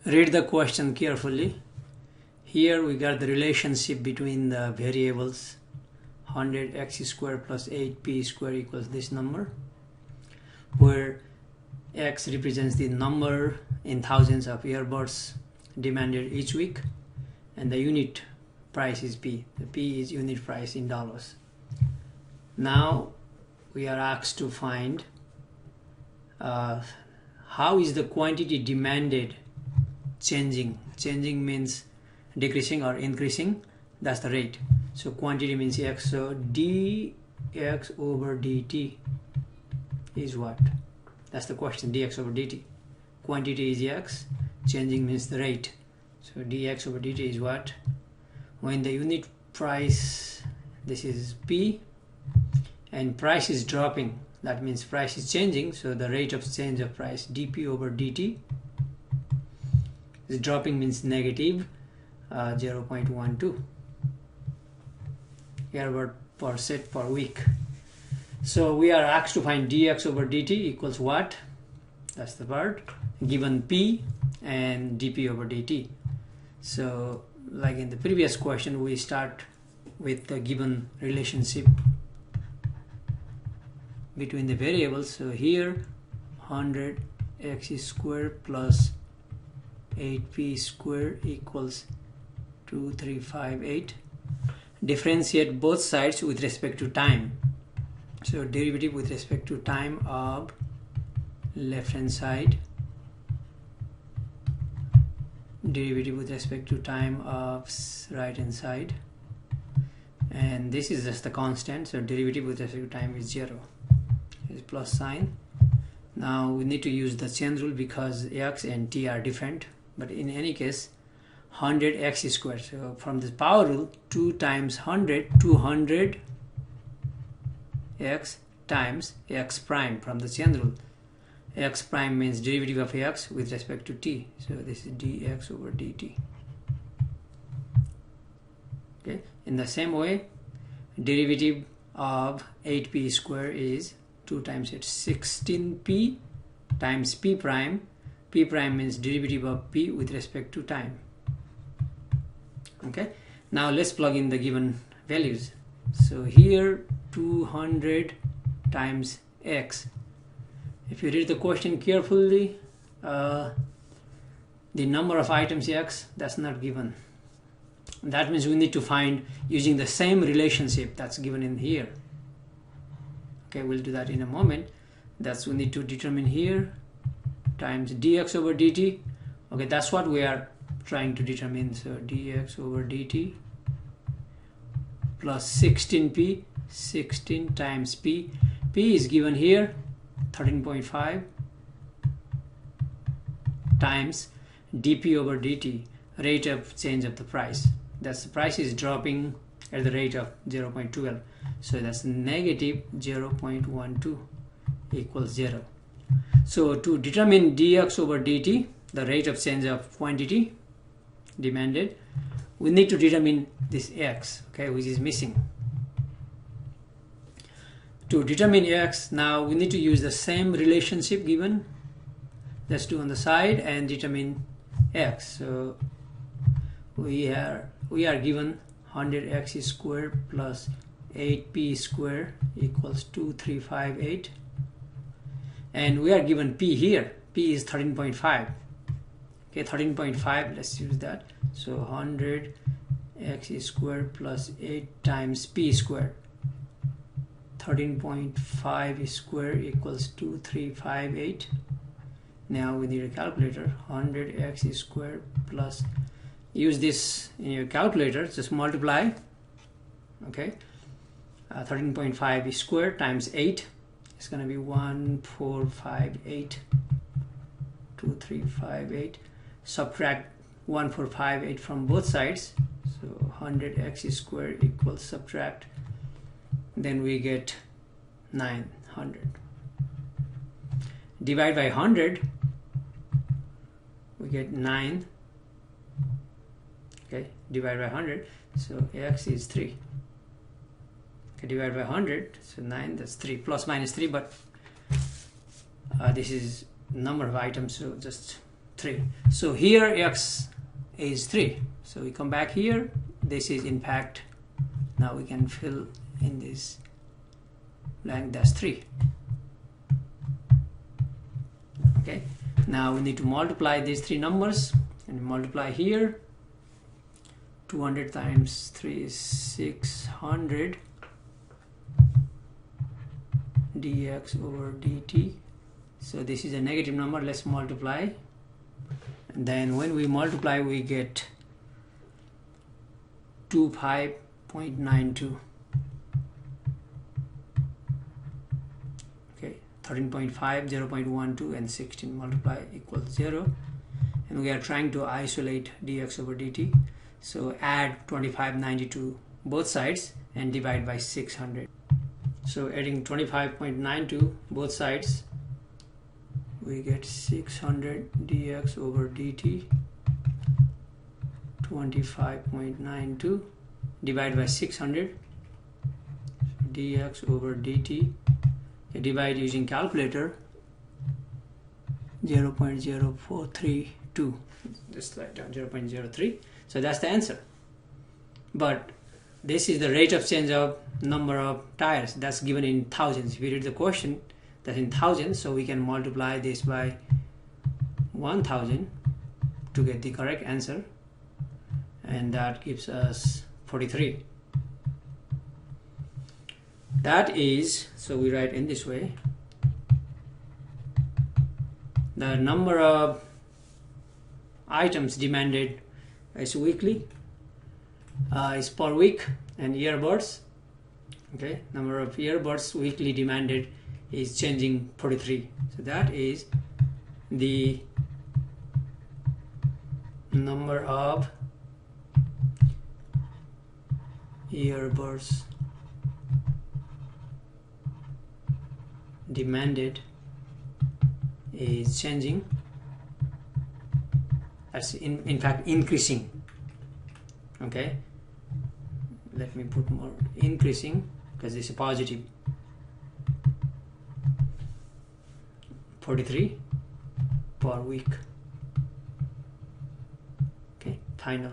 Read the question carefully. Here we got the relationship between the variables 100x squared plus 8p squared equals this number, where x represents the number in thousands of earbuds demanded each week, and the unit price is p. The p is unit price in dollars. Now we are asked to find how is the quantity demanded changing. Changing means decreasing or increasing. That's the rate. So quantity means x. So dx over dt is what? That's the question. Dx over dt. Quantity is x. Changing means the rate. So dx over dt is what? When the unit price, this is p, and price is dropping, that means price is changing. So the rate of change of price, dp over dt, is dropping means negative 0.12 earbud per set per week. So we are asked to find dx over dt equals what? That's the part, given p and dp over dt. So like in the previous question, we start with the given relationship between the variables. So here 100x squared plus 8p squared equals 2358. Differentiate both sides with respect to time. So derivative with respect to time of left hand side, derivative with respect to time of right hand side, and this is just the constant, so derivative with respect to time is 0. Is plus sign. Now we need to use the chain rule because x and t are different, but in any case 100x squared. So from this power rule, 2 times 100, 200 x times x prime from the chain rule. X prime means derivative of x with respect to t. So this is dx over dt. Okay. In the same way, derivative of 8p squared is 2 times it 16p times p prime. P prime means derivative of p with respect to time. Okay. Now let's plug in the given values. So here 200 times x. If you read the question carefully, the number of items x, that's not given. That means we need to find using the same relationship that's given in here. Okay, we'll do that in a moment. That's we need to determine here times dx over dt. Okay, that's what we are trying to determine. So dx over dt plus 16p, 16 times p. P is given here 13.5 times dp over dt, rate of change of the price. That's the price is dropping at the rate of 0.12. So that's negative 0.12 equals 0. So to determine dx over dt, the rate of change of quantity demanded, we need to determine this x, okay, which is missing. To determine x, now we need to use the same relationship given. Let's do on the side and determine x. So we are given 100x squared plus 8p squared equals 2358, and we are given p here. P is 13.5. Okay, 13.5. Let's use that. So 100x squared plus 8 times p squared. 13.5 squared equals 2358. Now we need a calculator. 100x squared plus, use this in your calculator, just multiply. Okay, 13.5 squared times 8 is going to be 1458. 2358. Subtract 1458 from both sides. So 100x squared equals, subtract, then we get 900. Divide by 100, we get 9. Okay, divide by 100, so x is 3. Okay, divide by 100, so 9, that's 3, plus minus 3, but this is number of items, so just 3. So here x is 3. So we come back here. This is in fact, now we can fill in this blank, that's 3. Okay, now we need to multiply these 3 numbers, and multiply here. 200 times 3 is 600 dx over dt. So this is a negative number. Let's multiply, and then when we multiply we get 25.92. Okay, 13.5, 0.12 and 16 multiply equals 0, and we are trying to isolate dx over dt. So add 25.92 both sides and divide by 600. So adding 25.92 both sides, we get 600 dx over dt. 25.92 divided by 600 dx over dt. Divide using calculator. 0.0432. Just write down 0.03. So that's the answer. But this is the rate of change of number of tires. That's given in thousands. If you read the question, that's in thousands. So we can multiply this by 1000 to get the correct answer. And that gives us 43. That is, so we write in this way. The number of items demanded is weekly, is per week, and earbuds. Okay, number of earbuds weekly demanded is changing 43. So that is the number of earbuds demanded is changing. That's in fact increasing. Okay, let me put more increasing because it's a positive. 43 per week. Okay, final.